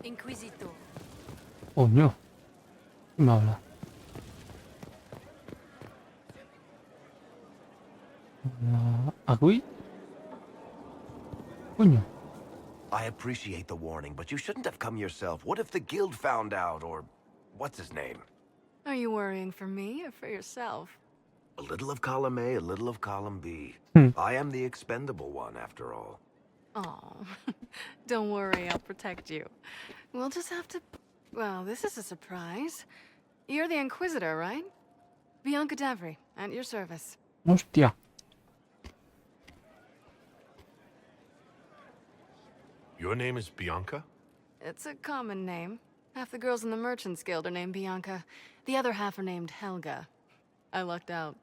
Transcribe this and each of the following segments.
Inquisitor. Coño. ¿Qué me habla? ¿Aquí? Coño. I appreciate the warning, but you shouldn't have come yourself. What if the guild found out, or what's his name? Are you worrying for me or for yourself? A little of column A, a little of column B. Hmm. I am the expendable one, after all. Oh, don't worry, I'll protect you. We'll just have to... Well, this is a surprise. You're the Inquisitor, right? Bianca Davry, at your service. Hostia. Your name is Bianca? It's a common name. Half the girls in the Merchants Guild are named Bianca. The other half are named Helga. I lucked out.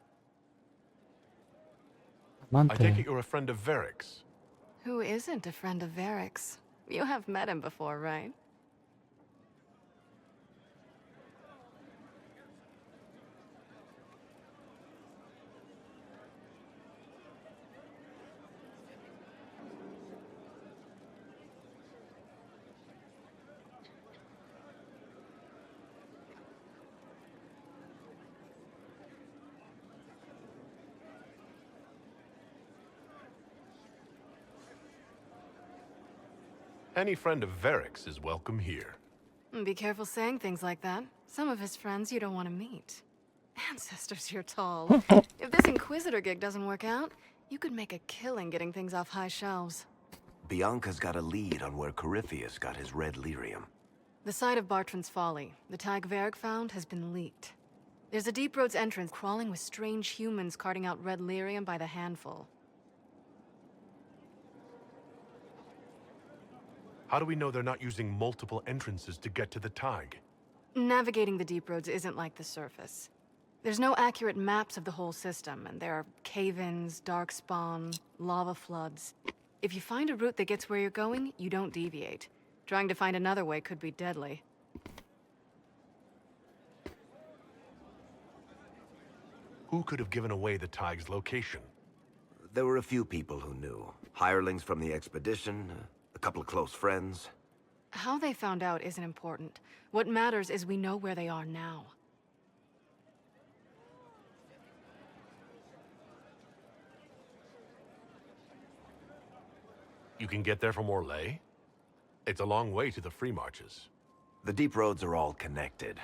I take Amante. it you're a friend of Varric's. Who isn't a friend of Varric's? You have met him before, right? Any friend of Varric's is welcome here. Be careful saying things like that. Some of his friends you don't want to meet. Ancestors, you're tall. If this Inquisitor gig doesn't work out, you could make a killing getting things off high shelves. Bianca's got a lead on where Corypheus got his red lyrium. The site of Bartran's Folly, the tag Varric found, has been leaked. There's a Deep Roads entrance crawling with strange humans carting out red lyrium by the handful. How do we know they're not using multiple entrances to get to the tag? Navigating the Deep Roads isn't like the surface. There's no accurate maps of the whole system, and there are cave-ins, dark spawn, lava floods. If you find a route that gets where you're going, you don't deviate. Trying to find another way could be deadly. Who could have given away the tag's location? There were a few people who knew. Hirelings from the expedition, a couple of close friends. How they found out isn't important. What matters is we know where they are now. You can get there from Orlais? It's a long way to the free marches. The deep roads are all connected.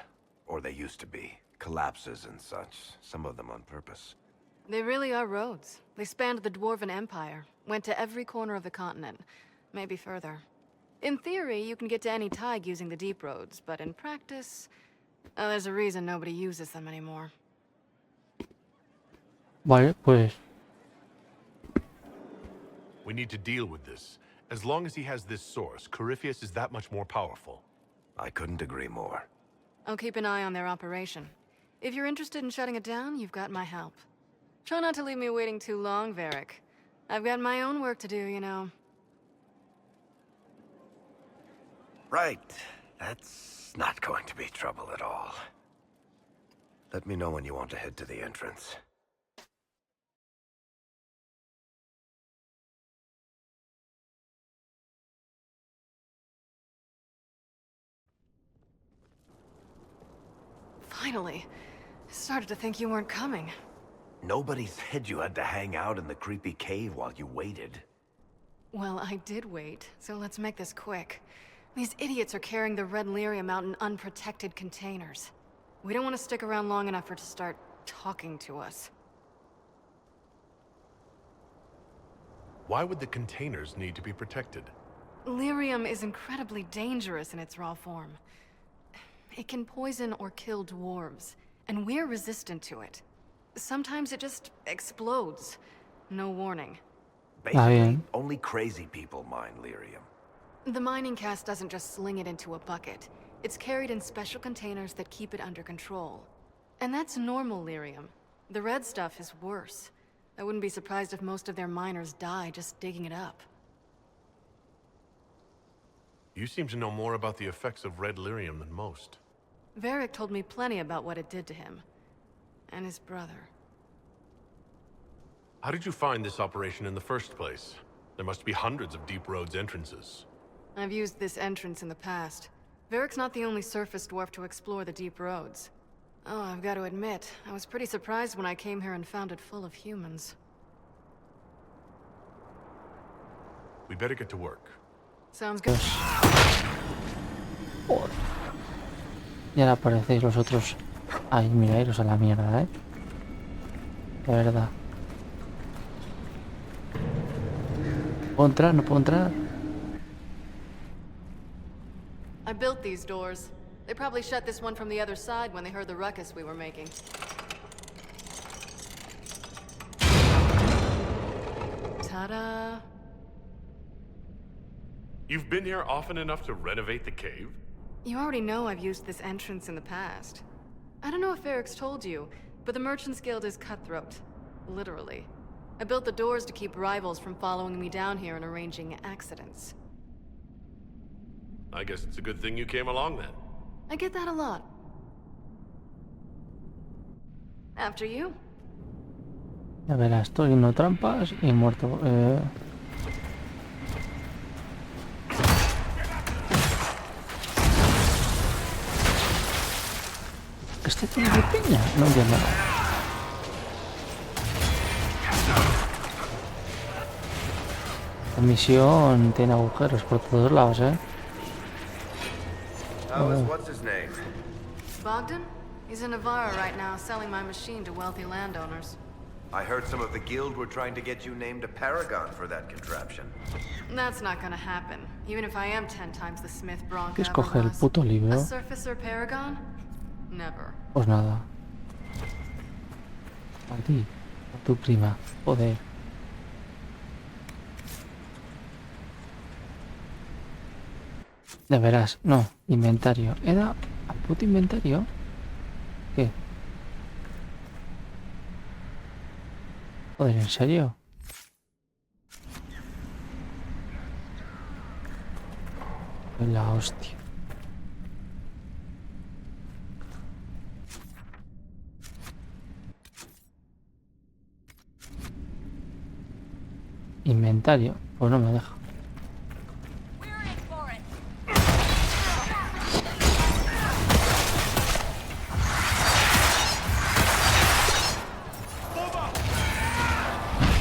Or they used to be. Collapses and such, some of them on purpose. They really are roads. They spanned the Dwarven Empire, went to every corner of the continent, maybe further. In theory, you can get to any tag using the deep roads, but in practice, there's a reason nobody uses them anymore. Vale, pues. We need to deal with this. As long as he has this source, Corypheus is that much more powerful. I couldn't agree more. I'll keep an eye on their operation. If you're interested in shutting it down, you've got my help. Try not to leave me waiting too long, Varric. I've got my own work to do, you know. Right. That's not going to be trouble at all. Let me know when you want to head to the entrance. Finally. I started to think you weren't coming. Nobody said you had to hang out in the creepy cave while you waited. Well, I did wait, so let's make this quick. These idiots are carrying the red lyrium out in unprotected containers. We don't want to stick around long enough for it to start talking to us. Why would the containers need to be protected? Lyrium is incredibly dangerous in its raw form. It can poison or kill dwarves, and we're resistant to it. Sometimes it just explodes. No warning. Basically, only crazy people mine lyrium. The mining cast doesn't just sling it into a bucket. It's carried in special containers that keep it under control. And that's normal lyrium. The red stuff is worse. I wouldn't be surprised if most of their miners die just digging it up. You seem to know more about the effects of red lyrium than most. Varric told me plenty about what it did to him. And his brother. How did you find this operation in the first place? There must be hundreds of Deep Roads entrances. I've used this entrance in the past. Varric's not the only surface dwarf to explore the deep roads. Oh, I've got to admit, I was pretty surprised when I came here and found it full of humans. We better get to work. Sounds good. Joder. Y ahora aparecéis los otros. Ay, mira, iros a la mierda, De verdad. ¿Puedo entrar? ¿No puedo entrar? I built these doors. They probably shut this one from the other side when they heard the ruckus we were making. Ta-da! You've been here often enough to renovate the cave? You already know I've used this entrance in the past. I don't know if Varric's told you, but the Merchants Guild is cutthroat. Literally. I built the doors to keep rivals from following me down here and arranging accidents. I guess it's a good thing you came along then. I get that a lot. After you. Ya verás, estoy haciendo trampas y muerto. ¿Este tiene de piña? No entiendo nada. La misión tiene agujeros por todos lados, What's his name? Bogdan? He's in Navarra right now, selling my machine to wealthy landowners. I heard some of the guild were trying to get you named a paragon for that contraption. That's not gonna happen, even if I am 10 times the Smith Bronca ¿Quieres ever coger el was. puto A libro? surfacer paragon? Never. Pues nada. A ti, a tu prima. Joder. De veras, no. Inventario. ¿Era a puto inventario? ¿Qué? Joder, ¿en serio? La hostia. Inventario. Pues no me deja.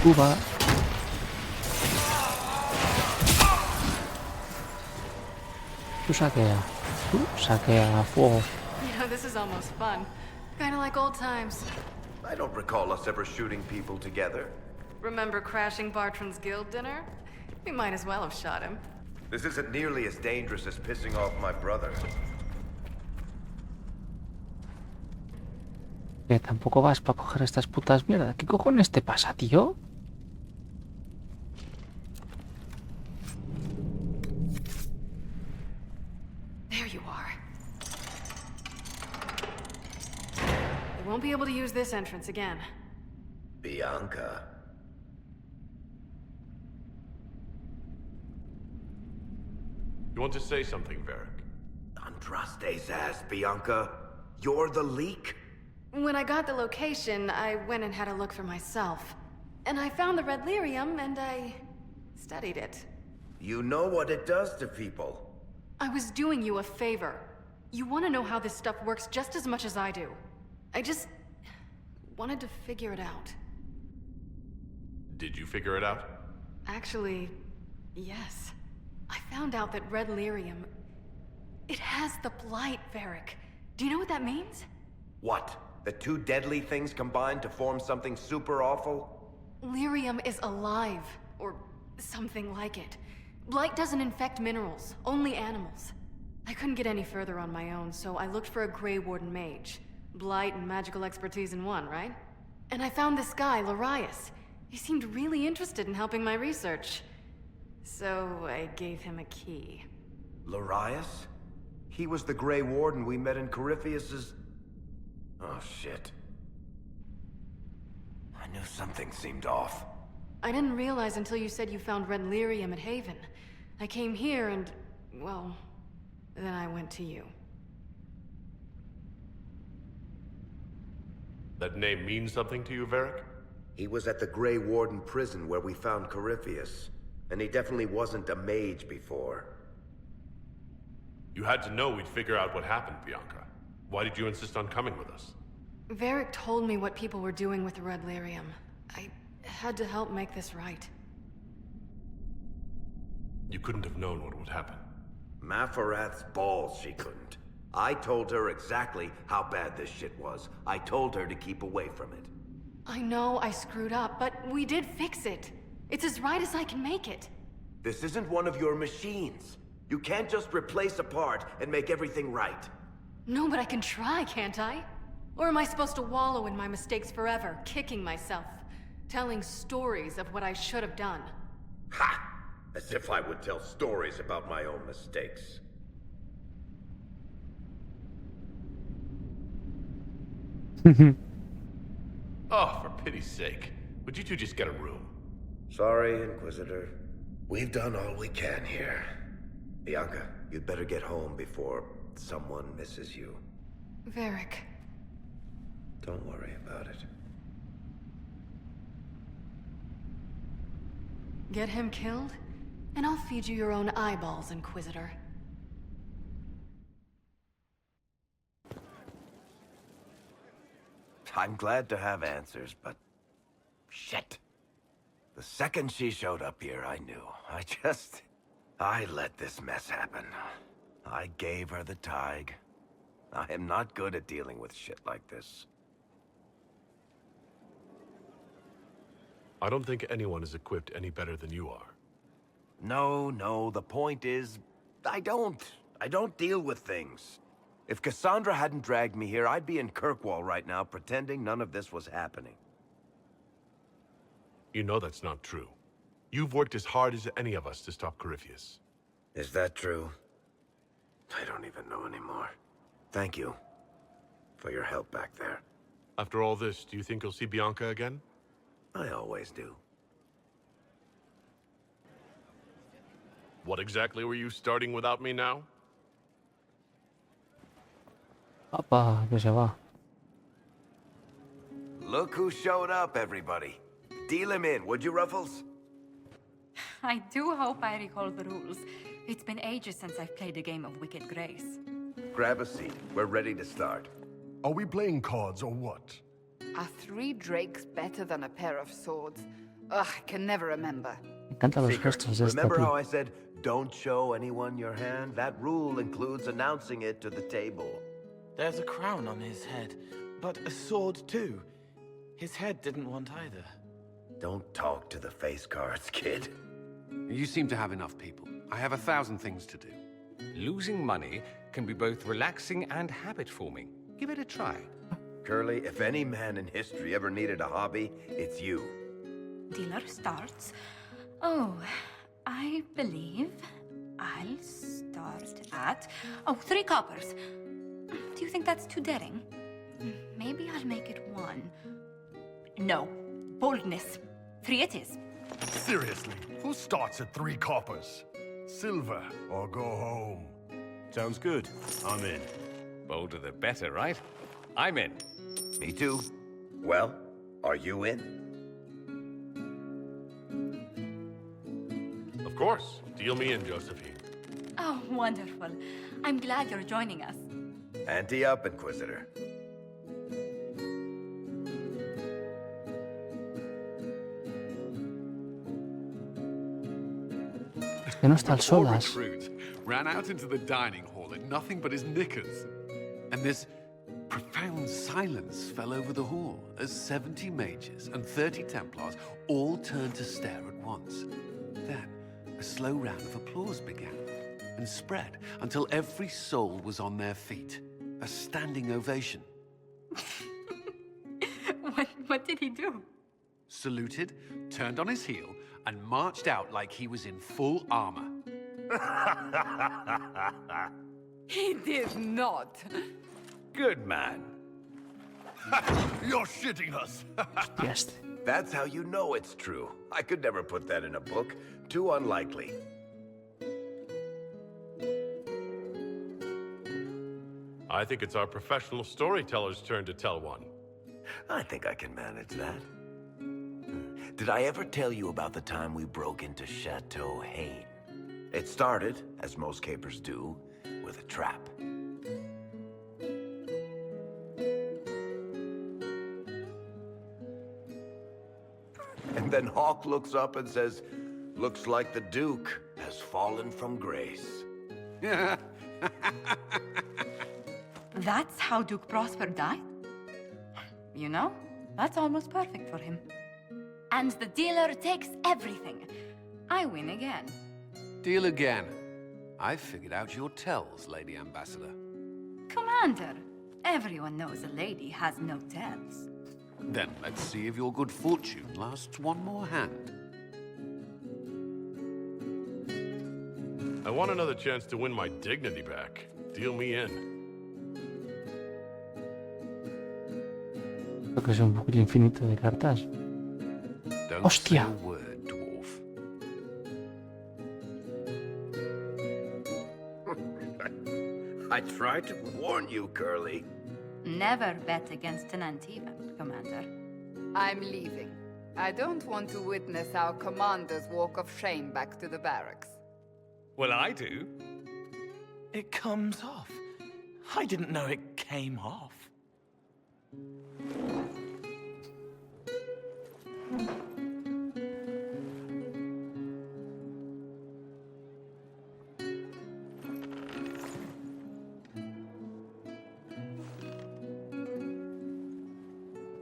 Cuba. Tú saquea. Tú saquea a fuego. You know, this is almost fun. Kinda like old times. I don't recall us ever shooting people together. Remember crashing Bartran's guild dinner? We might as well have shot him. This isn't nearly as dangerous as pissing off my brother. Que tampoco vas para coger estas putas mierdas. ¿Qué cojones te pasa, tío? There you are. You won't be able to use this entrance again. Bianca. You want to say something, Varric? Andraste's ass, Bianca. You're the leak? When I got the location, I went and had a look for myself. And I found the red lyrium, and I studied it. You know what it does to people. I was doing you a favor. You want to know how this stuff works just as much as I do. I just wanted to figure it out. Did you figure it out? Actually, yes. I found out that red lyrium... It has the blight, Varric. Do you know what that means? What? The two deadly things combined to form something super awful? Lyrium is alive, or something like it. Blight doesn't infect minerals, only animals. I couldn't get any further on my own, so I looked for a Grey Warden mage. Blight and magical expertise in one, right? And I found this guy, Larius. He seemed really interested in helping my research. So I gave him a key. Larius? He was the Grey Warden we met in Corypheus's... Oh, shit. I knew something seemed off. I didn't realize until you said you found red lyrium at Haven. I came here and, well, then I went to you. That name means something to you, Varric? He was at the Grey Warden prison where we found Corypheus. And he definitely wasn't a mage before. You had to know we'd figure out what happened, Bianca. Why did you insist on coming with us? Varric told me what people were doing with the Red Lyrium. I had to help make this right. You couldn't have known what would happen. Mafarath's balls, she couldn't. I told her exactly how bad this shit was. I told her to keep away from it. I know I screwed up, but we did fix it. It's as right as I can make it. This isn't one of your machines. You can't just replace a part and make everything right. No, but I can try, can't I? Or am I supposed to wallow in my mistakes forever, kicking myself, telling stories of what I should have done? Ha! As if I would tell stories about my own mistakes. Oh, for pity's sake. Would you two just get a room? Sorry, Inquisitor. We've done all we can here. Bianca, you'd better get home before someone misses you. Varric. Don't worry about it. Get him killed, and I'll feed you your own eyeballs, Inquisitor. I'm glad to have answers, but... shit. The second she showed up here, I knew. I let this mess happen. I gave her the tig. I am not good at dealing with shit like this. I don't think anyone is equipped any better than you are. No, the point is... I don't deal with things. If Cassandra hadn't dragged me here, I'd be in Kirkwall right now, pretending none of this was happening. You know that's not true. You've worked as hard as any of us to stop Corypheus. Is that true? I don't even know anymore. Thank you for your help back there. After all this, do you think you'll see Bianca again? I always do. What exactly were you starting without me now? Apa, que se va. Look who showed up, everybody. Deal him in, would you, Ruffles? I do hope I recall the rules. It's been ages since I've played a game of Wicked Grace. Grab a seat. We're ready to start. Are we playing cards or what? Are 3 drakes better than a pair of swords? Ugh, I can never remember. Me encantan los Seeker, gestos de esta remember how tía. I said, don't show anyone your hand? That rule includes announcing it to the table. There's a crown on his head, but a sword too. His head didn't want either. Don't talk to the face cards, kid. You seem to have enough people. I have 1,000 things to do. Losing money can be both relaxing and habit-forming. Give it a try. Curly, if any man in history ever needed a hobby, it's you. Dealer starts. Oh, I believe I'll start at... Oh, 3 coppers. Do you think that's too daring? Maybe I'll make it 1. No. Boldness. 3 it is. Seriously, who starts at 3 coppers? Silver or go home? Sounds good. I'm in. Bolder the better, right? I'm in. Me too. Well, are you in? Of course. Deal me in, Josephine. Oh, wonderful. I'm glad you're joining us. Ante up, Inquisitor. Es que no está al The poor solas. recruit ran out into the dining hall in nothing but his knickers. And this profound silence fell over the hall as 70 mages and 30 Templars all turned to stare at once. Then, a slow round of applause began and spread until every soul was on their feet. A standing ovation. What did he do? Saluted, turned on his heel, and marched out like he was in full armor. He did not. Good man. You're shitting us. Yes. That's how you know it's true. I could never put that in a book. Too unlikely. I think it's our professional storyteller's turn to tell one. I think I can manage that. Did I ever tell you about the time we broke into Chateau Hain? It started, as most capers do, with a trap. And then Hawk looks up and says, "Looks like the Duke has fallen from grace." That's how Duke Prosper died? You know, that's almost perfect for him. And the dealer takes everything. I win again. Deal again. I figured out your tells, Lady Ambassador. Commander, everyone knows a lady has no tells. Then let's see if your good fortune lasts one more hand. I want another chance to win my dignity back. Deal me in. Creo que es un bucle infinito de cartas. Don't Hostia. say a word, dwarf. I tried to warn you, Curly. Never bet against an Antivan, Commander. I'm leaving. I don't want to witness our commander's walk of shame back to the barracks. Well, I do. It comes off. I didn't know it came off.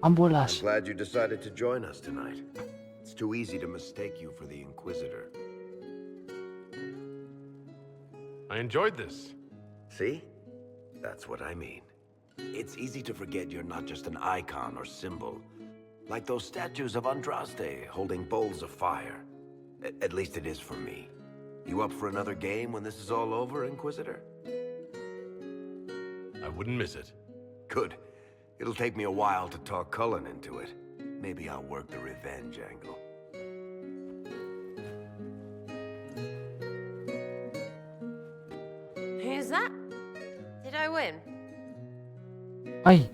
I'm Ambulas. glad you decided to join us tonight. It's too easy to mistake you for the Inquisitor. I enjoyed this. See? That's what I mean. It's easy to forget you're not just an icon or symbol. Like those statues of Andraste holding bowls of fire. At least it is for me. You up for another game when this is all over, Inquisitor? I wouldn't miss it. Good. It'll take me a while to talk Cullen into it. Maybe I'll work the revenge angle. Who's that? Did I win? ¡Ay!